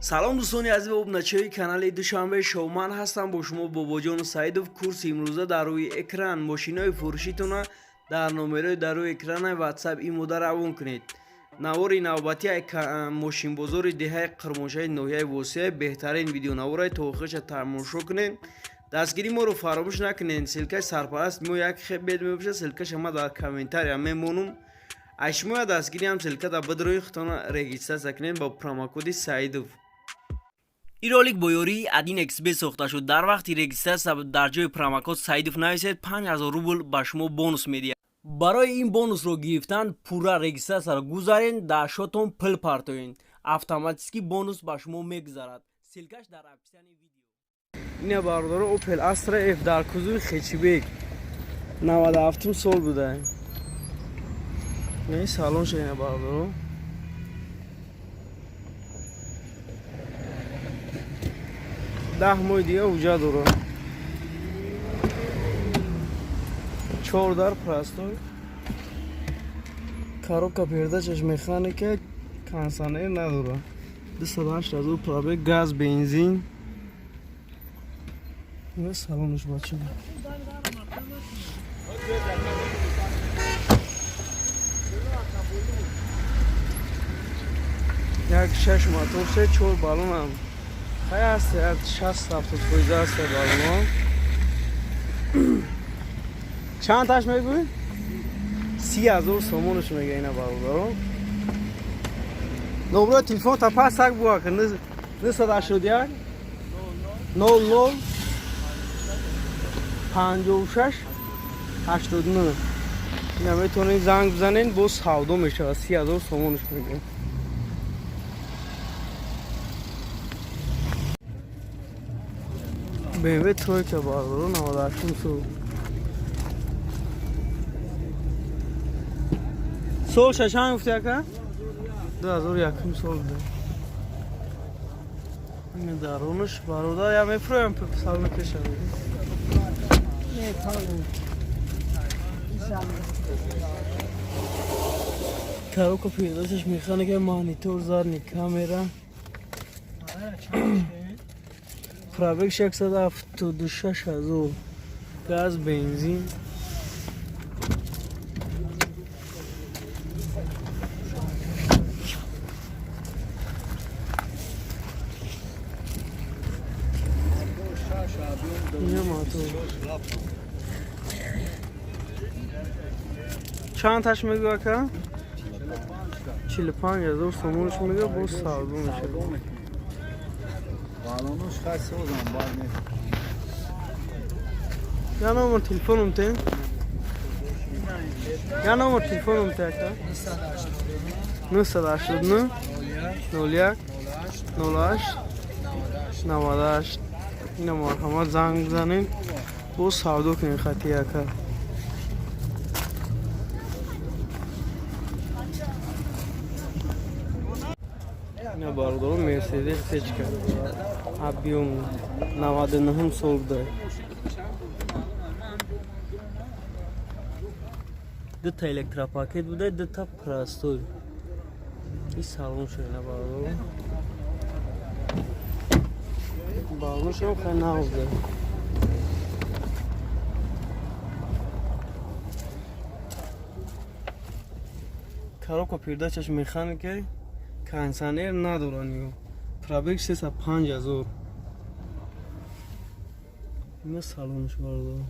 салом дӯстони азиз ва обуначаи канали душанбе шовман ҳастам. бо шумо бобоҷон саидов. курси имрӯза дар рӯи экран мошинои фурӯшитона дар номерои дар рӯи экрани ватсап имода равон кунед. навори навбатии мошинбозори деҳаи қирмошаи ноҳияи восия беҳтарин видеонавораи то охирша тамошо кунед. дастгирии моро фаромӯш накунед. силкаи сарпараст мо як хебед мебошад. силкаша ма дар комментария мемонум. ашмоя дастгириам силкада бидрои хутона регистратсия кунед ба промокоди саидов. این رولик با یاری ادین XB ساخته شد. در وقتی رجیستر در جای پروموکد سعیدوف نویسید 5000 روبل به شما بونوس میدهد. برای این بونوس رو گرفتن پورا رجیستر رو گذارین در شاتون پل پرتوین. اتوماتیکی بونوس به شما میگذارد. سیلکش در اپشن ویدیو. این باردار اوپل استرا اف در کوزوی خچیبک 97 سال بوده. نه سالون شده باردار. ده ماه دیگه اوجا داره. 14 پرستار. коробка передачаш механика кондиционер نداره. 280,000 пробег, газ, бензин. این салонش бача. یک 6 موتور سه 4 بالون هم. های هست از 60-70 پویزه هست بالون ها. چند تاش میگوی؟ 30,000 سومونش میگه اینا بالون دارو. نمره تلفن تا پس تک بوا کن. نصد اشود یک 00 56 89. اینا میتونید زنگ بزنین با سودو میشه. 30,000 سومونش میگه. BMW Troika باردارو 98 سال. سال ششم گفتی که 2001 سال بوده. این درونش برادر یا میفرویم سال میکشه. نه کارو. کارو که پیداشش میخوانه که مانیتور زارنی کامera. پرابک 176,000 گاز بنزین اینجا موتور چند تاش میگه که 45,000 سومونش میگه با سالو میشه. بالونش خاصه بودم باید یا نمبر تلفنم ته یا نمبر تلفنم ته که 989 01 08 98. این مرحمت زنگ بزنین با سودو کنین خطیه که اینا باردارو مرسیدس سچ کرد. ابیوم 99 سال بوده. دو تا الکتروپاکت بوده، دو تا پراستور. این سالون شده اینا باردارو. باردارش هم خیلی نبوده. коробка передачаш механика кондиционер نداره. пробег 305,000. این سالونش باردارو.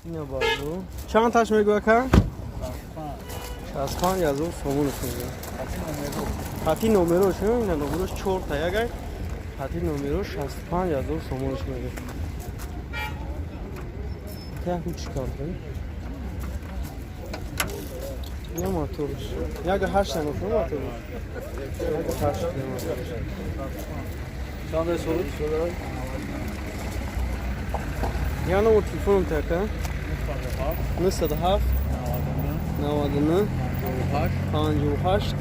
اینا باردارو. چند تاش میگه که 65,000 سومونش میگه. خطی نمروش اینا نمروش 4 تا یک خطی نمروش 65,000 سومونش میگه. که هیچ کار کنی؟ اینا موتورش یک 8 نفر موتورش یک 8 نفر. چند سالش شده؟ یا نمبر تلفنم تا که 97 99 58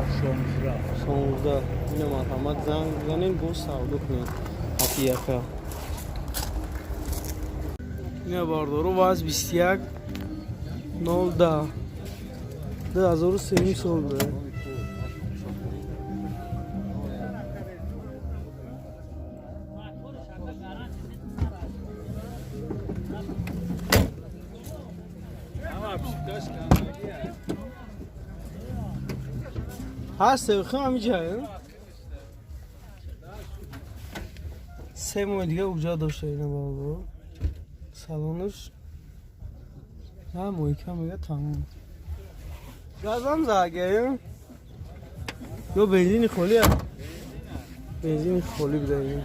16 اینو مرحمت زنگ بزنین باز سودا کنین حتی یکا اینو باردارو باز 21 010 2003 سال بره هست بخیم همی جایی سه ماه دیگه اوجا داشته اینه بابا سالانش نه ماهی کم میگه تمام گازم زاگه یا بنزین خالی هم بنزین خالی بده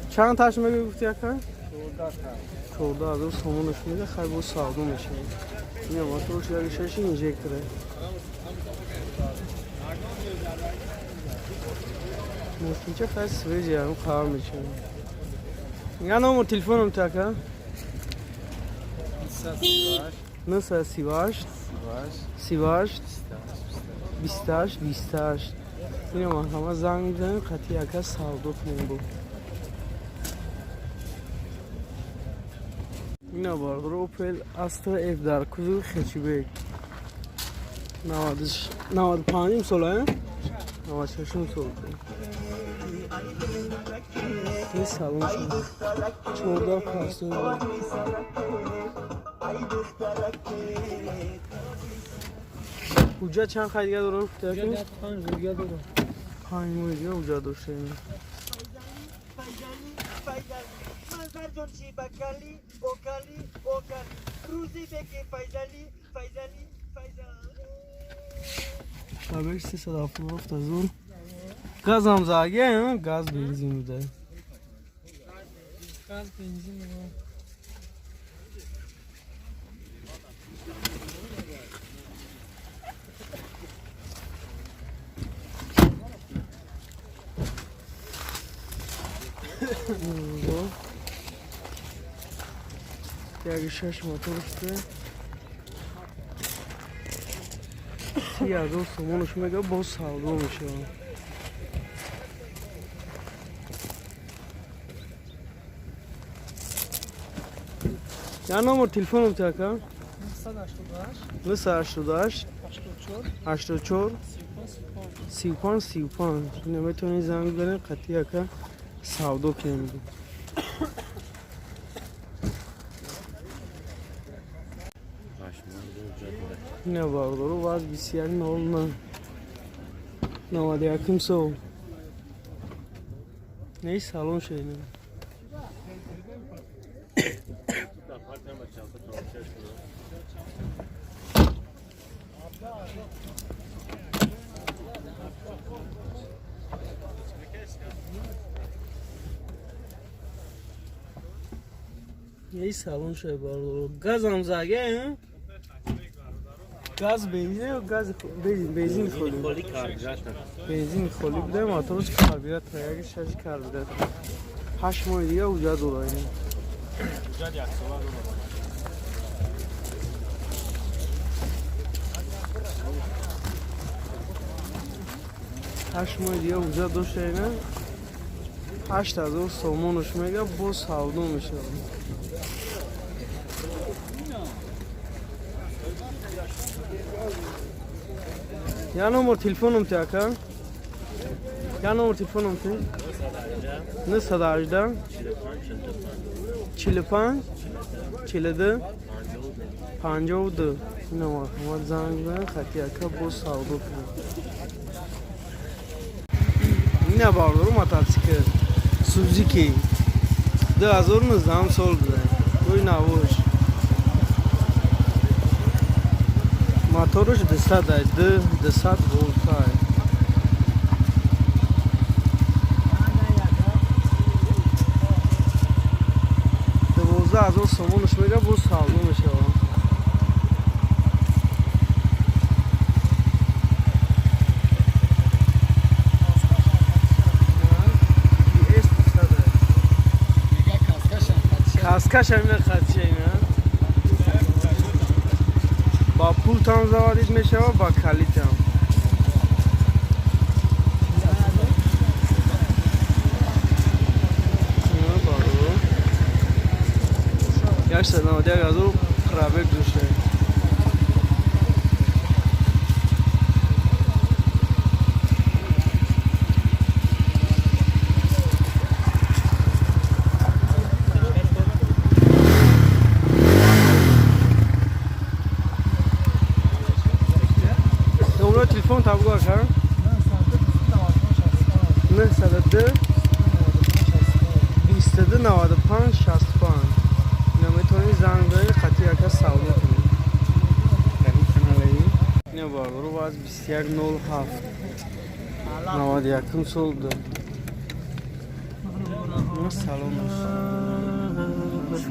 چند تاش میگه گفتی اکر؟ 14,000 سامانش میده خیلی بود ساده میشه اینه ما تو روش یکی ششی اینجکتره ممکن چه خیلی سویجی هم کار میشه یا نمو تلفونم تاکه 938 38 28 اینه ما همه زنگ میزنیم خطی یکه سالدو کنیم بود اینه باردار اوپل استر اف در کزو خیچی بید 95 ساله 96 سال این سالون شد 14 کاستون بود اوجا چند خیلیه داره؟ 5 رویه داره 5 رویه اوجا داشته اینه شبش 370 از اون گاز هم زاگه گاز بنزین بوده گاز بنزین بوده یک شش موتور است 30,000 سومونش میگه باز سودا میشه یا نمبر تلفنم تاکه 988 84 35 نمیتونی زنگ بزنی قطعی که سودا کنیم نه باردارو باز 21 0 91 سال نه سالون شده یه سالون شده باردارو گاز هم زاگه گاز بنزین و گاز بنزین خالی بنزین خالی بوده موتورش کربیراتور یک شش کربیراتور 8 ماه دیگه اوجا داره اینه اوجا یک سال داره 8 ماه دیگه اوجا داشته اینه 8,000 سومونش میگه باز سودا میشه یا نمبر تلفنم تاکه یا نمبر تلفنم تی 918 45 42 52 نمبر ما زنگ بزن خطی اکا باز سودا کنم اینه باردارو موتورسیکل سوزوکی 2019 سال بوده کوی نوش موتورش 200 ولت های 12,000 سومونش میگه باز سودا میشه کاسکش همینه خدشه اینه با پولتان زوادید میشه و با کلیتان یاش سلام دیگه از او خرابه دوشه نمره تلفن تابگو اکر نه 102 22 95 65 میتونی زنگ بزنی قطعی اکر سوال کنی یعنی کانالی نه بارو باز 2107 91 soldu نه سلام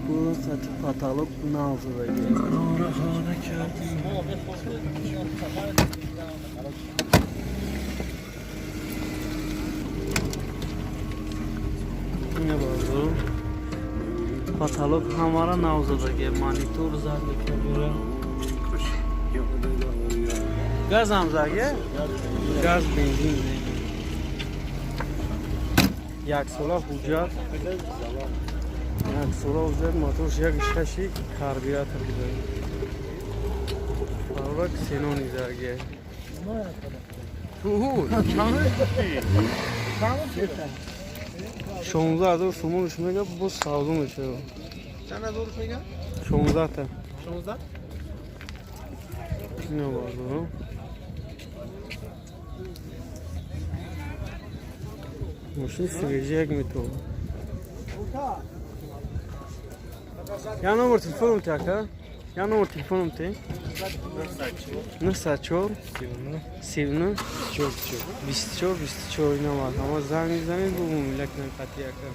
bu satı patalok ne aldı ne var patalok hamara navzadagi monitor zarga göre gaz hamzaga gaz benzin yak sola hujjat yak sola hujjat motor yak ishqashi karbyurator buzar farak senon zarga شونزده هزار سومونش میگه با سازو میشه چند هزارش میگه؟ 16 تا 16 نه بازو ماشین سویجی یک میتو یا نمبر تلفنم تاکا یا نمبر تلفنم تی 974 39 24 24 اینا var ama زنگ میزنید بگو ملک نقطی اکر